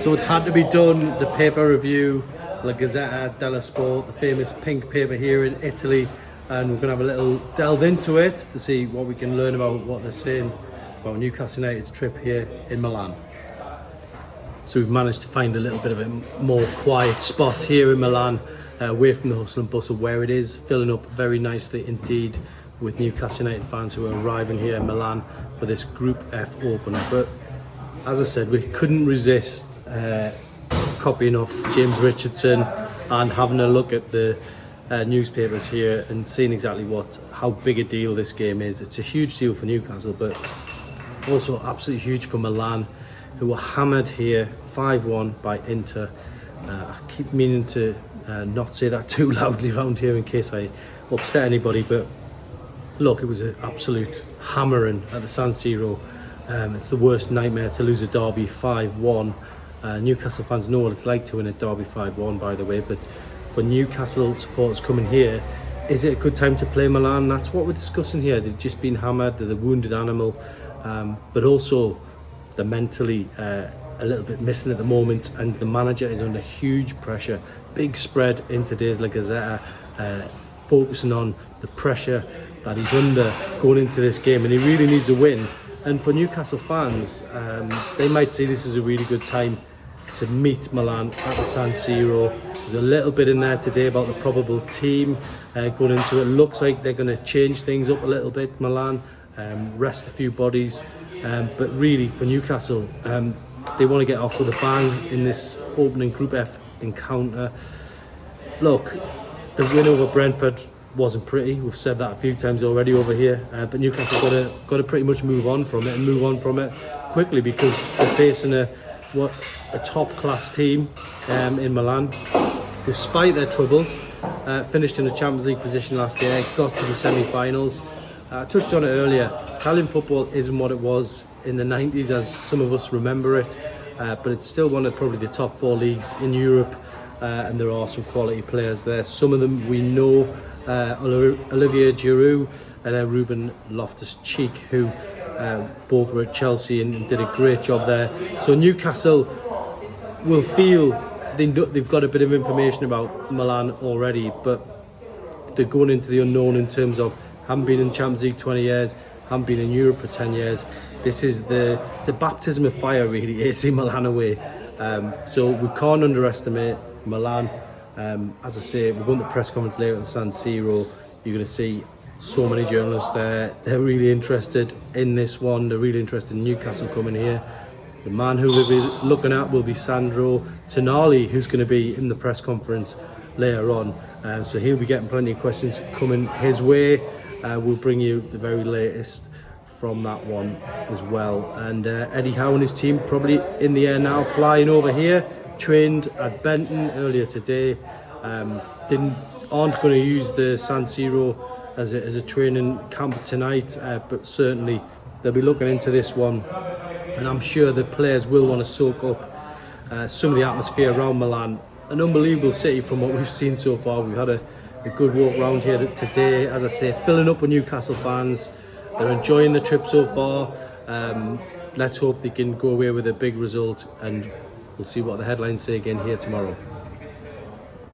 So it had to be done, the paper review, La Gazzetta dello Sport, the famous pink paper here in Italy, and we're going to have a little delve into it to see what we can learn about what they're saying about Newcastle United's trip here in Milan. So we've managed to find a little bit of a more quiet spot here in Milan, away from the hustle and bustle, where it is filling up very nicely indeed with Newcastle United fans who are arriving here in Milan for this Group F opener. But as I said, we couldn't resist copying off James Richardson and having a look at the newspapers here and seeing exactly how big a deal this game is. It's a huge deal for Newcastle, but also absolutely huge for Milan, who were hammered here 5-1 by Inter. I keep meaning to not say that too loudly around here in case I upset anybody, but look, it was an absolute hammering at the San Siro. It's the worst nightmare to lose a derby 5-1. Newcastle fans know what it's like to win a derby 5-1, by the way, but for Newcastle supporters coming here, is it a good time to play Milan? That's what we're discussing here. They've just been hammered, they're the wounded animal, but also they're mentally a little bit missing at the moment, and the manager is under huge pressure. Big spread in today's La Gazzetta, focusing on the pressure that he's under going into this game, and he really needs a win. And for Newcastle fans, they might see this as a really good time to meet Milan at the San Siro. There's a little bit in there today about the probable team going into it. Looks like they're going to change things up a little bit, Milan, rest a few bodies, but really for Newcastle, they want to get off with a bang in this opening Group F encounter. Look, the win over Brentford wasn't pretty. We've said that a few times already over here, but Newcastle got to pretty much move on from it quickly, because they're facing a top class team in Milan. Despite their troubles, finished in the Champions League position last year, got to the semi-finals. I touched on it earlier. Italian football isn't what it was in the 90s as some of us remember it, but it's still one of probably the top 4 leagues in Europe, and there are some quality players there. Some of them we know, Olivier Giroud and Ruben Loftus-Cheek, who both were at Chelsea and did a great job there. So Newcastle will feel they've got a bit of information about Milan already, but they're going into the unknown in terms of haven't been in Champions League 20 years, haven't been in Europe for 10 years. This is the baptism of fire, really, AC Milan away. So we can't underestimate Milan. As I say, we're going to the press conference later at the San Siro. You're going to see so many journalists there. They're really interested in this one. They're really interested in Newcastle coming here. The man who we'll be looking at will be Sandro Tonali, who's going to be in the press conference later on. So he'll be getting plenty of questions coming his way. We'll bring you the very latest from that one as well. And Eddie Howe and his team probably in the air now, flying over here. Trained at Benton earlier today. Aren't going to use the San Siro as a training camp tonight, but certainly they'll be looking into this one, and I'm sure the players will want to soak up some of the atmosphere around Milan. An unbelievable city from what we've seen so far. We've had a good walk around here today, as I say, filling up with Newcastle fans. They're enjoying the trip so far. Let's hope they can go away with a big result, and we'll see what the headlines say again here tomorrow.